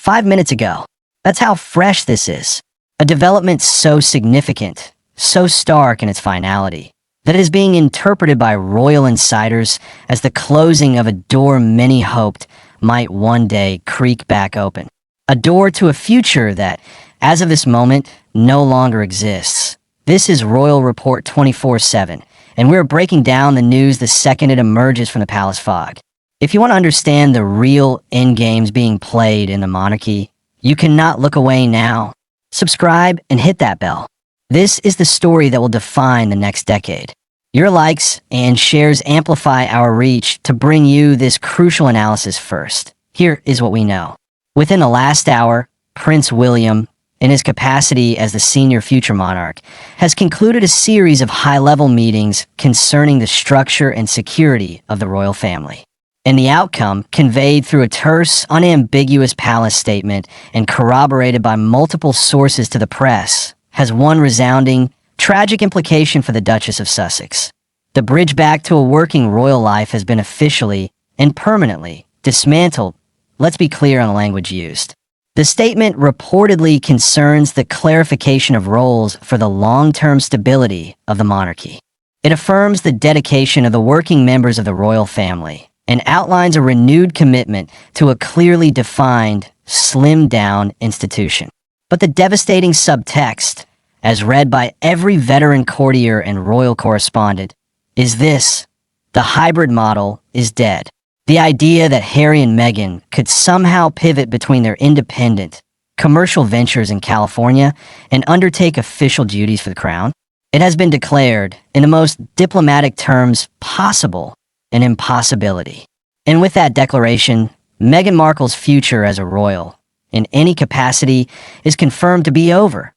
5 minutes ago. That's how fresh this is. A development so significant, so stark in its finality, that it is being interpreted by royal insiders as the closing of a door many hoped might one day creak back open. A door to a future that, as of this moment, no longer exists. This is Royal Report 24/7, and we're breaking down the news the second it emerges from the palace fog. If you want to understand the real endgames being played in the monarchy, you cannot look away now. Subscribe and hit that bell. This is the story that will define the next decade. Your likes and shares amplify our reach to bring you this crucial analysis first. Here is what we know. Within the last hour, Prince William, in his capacity as the senior future monarch, has concluded a series of high-level meetings concerning the structure and security of the royal family. And the outcome, conveyed through a terse, unambiguous palace statement and corroborated by multiple sources to the press, has one resounding, tragic implication for the Duchess of Sussex. The bridge back to a working royal life has been officially and permanently dismantled. Let's be clear on the language used. The statement reportedly concerns the clarification of roles for the long-term stability of the monarchy. It affirms the dedication of the working members of the royal family and outlines a renewed commitment to a clearly defined, slimmed-down institution. But the devastating subtext, as read by every veteran courtier and royal correspondent, is this: the hybrid model is dead. The idea that Harry and Meghan could somehow pivot between their independent, commercial ventures in California and undertake official duties for the crown, it has been declared, in the most diplomatic terms possible, an impossibility. And with that declaration, Meghan Markle's future as a royal, in any capacity, is confirmed to be over.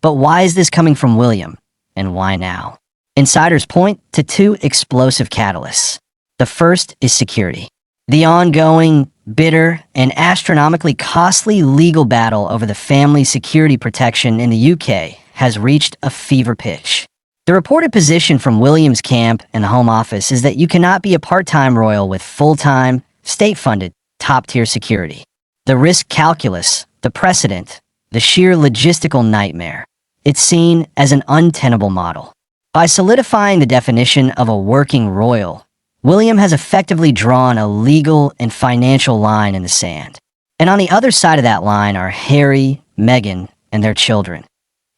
But why is this coming from William, and why now? Insiders point to two explosive catalysts. The first is security. The ongoing, bitter, and astronomically costly legal battle over the family security protection in the UK has reached a fever pitch. The reported position from William's camp and the Home Office is that you cannot be a part-time royal with full-time, state-funded, top-tier security. The risk calculus, the precedent, the sheer logistical nightmare. It's seen as an untenable model. By solidifying the definition of a working royal, William has effectively drawn a legal and financial line in the sand. And on the other side of that line are Harry, Meghan, and their children.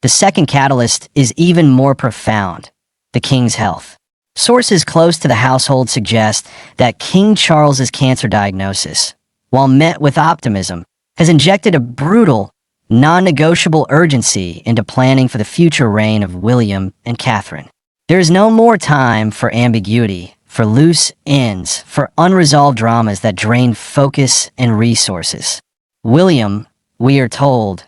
The second catalyst is even more profound: the king's health. Sources close to the household suggest that King Charles's cancer diagnosis, while met with optimism, has injected a brutal, non-negotiable urgency into planning for the future reign of William and Catherine. There is no more time for ambiguity, for loose ends, for unresolved dramas that drain focus and resources. William, we are told,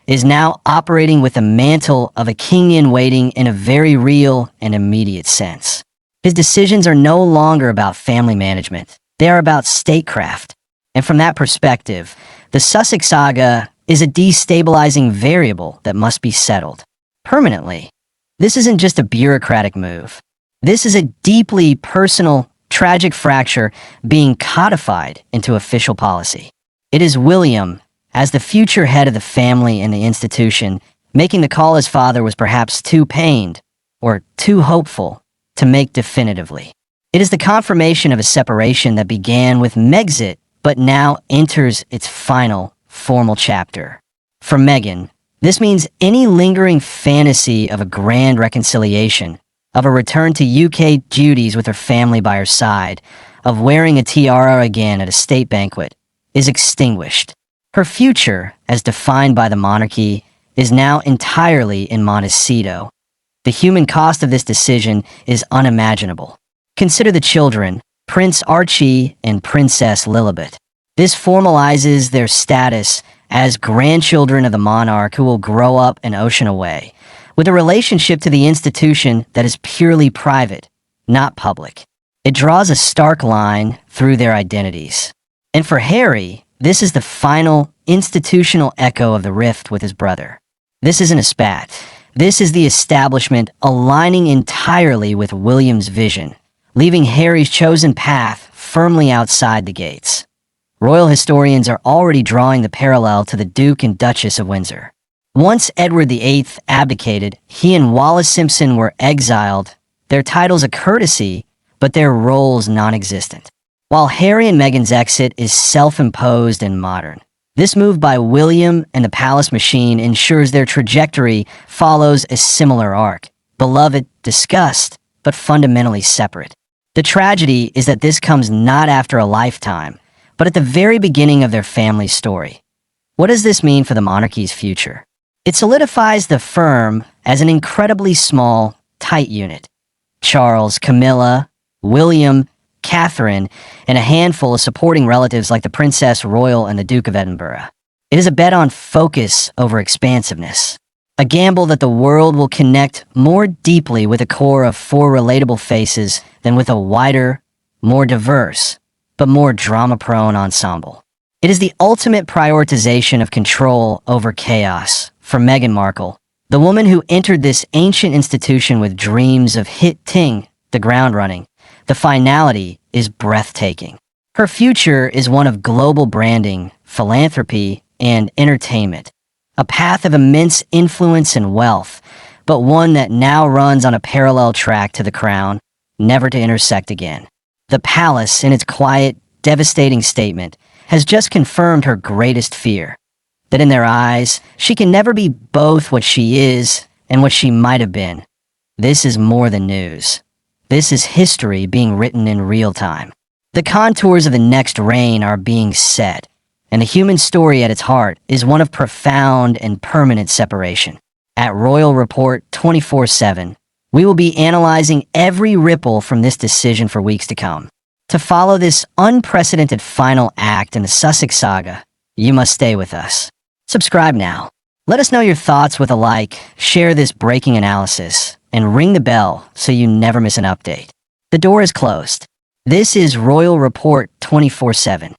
is now operating with the mantle of a king-in-waiting in a very real and immediate sense. His decisions are no longer about family management. They are about statecraft. And from that perspective, the Sussex saga is a destabilizing variable that must be settled permanently. This isn't just a bureaucratic move. This is a deeply personal, tragic fracture being codified into official policy. It is William, as the future head of the family and the institution, making the call his father was perhaps too pained or too hopeful to make definitively. It is the confirmation of a separation that began with Megxit, but now enters its final, formal chapter. For Meghan, this means any lingering fantasy of a grand reconciliation, of a return to UK duties with her family by her side, of wearing a tiara again at a state banquet, is extinguished. Her future, as defined by the monarchy, is now entirely in Montecito. The human cost of this decision is unimaginable. Consider the children, Prince Archie and Princess Lilibet. This formalizes their status as grandchildren of the monarch who will grow up an ocean away, with a relationship to the institution that is purely private, not public. It draws a stark line through their identities. And for Harry, this is the final institutional echo of the rift with his brother. This isn't a spat. This is the establishment aligning entirely with William's vision, leaving Harry's chosen path firmly outside the gates. Royal historians are already drawing the parallel to the Duke and Duchess of Windsor. Once Edward VIII abdicated, he and Wallis Simpson were exiled, their titles a courtesy, but their roles non-existent. While Harry and Meghan's exit is self-imposed and modern, this move by William and the Palace Machine ensures their trajectory follows a similar arc. Beloved, discussed, but fundamentally separate. The tragedy is that this comes not after a lifetime, but at the very beginning of their family's story. What does this mean for the monarchy's future? It solidifies the firm as an incredibly small, tight unit. Charles, Camilla, William, Catherine, and a handful of supporting relatives like the Princess Royal and the Duke of Edinburgh. It is a bet on focus over expansiveness. A gamble that the world will connect more deeply with a core of 4 relatable faces than with a wider, more diverse, but more drama-prone ensemble. It is the ultimate prioritization of control over chaos for Meghan Markle, the woman who entered this ancient institution with dreams of hitting the ground running. The finality is breathtaking. Her future is one of global branding, philanthropy, and entertainment. A path of immense influence and wealth, but one that now runs on a parallel track to the crown, never to intersect again. The palace, in its quiet, devastating statement, has just confirmed her greatest fear. That in their eyes, she can never be both what she is and what she might have been. This is more than news. This is history being written in real time. The contours of the next reign are being set, and the human story at its heart is one of profound and permanent separation. At Royal Report 24/7, we will be analyzing every ripple from this decision for weeks to come. To follow this unprecedented final act in the Sussex saga, you must stay with us. Subscribe now. Let us know your thoughts with a like, share this breaking analysis, and ring the bell so you never miss an update. The door is closed. This is Royal Report 24/7.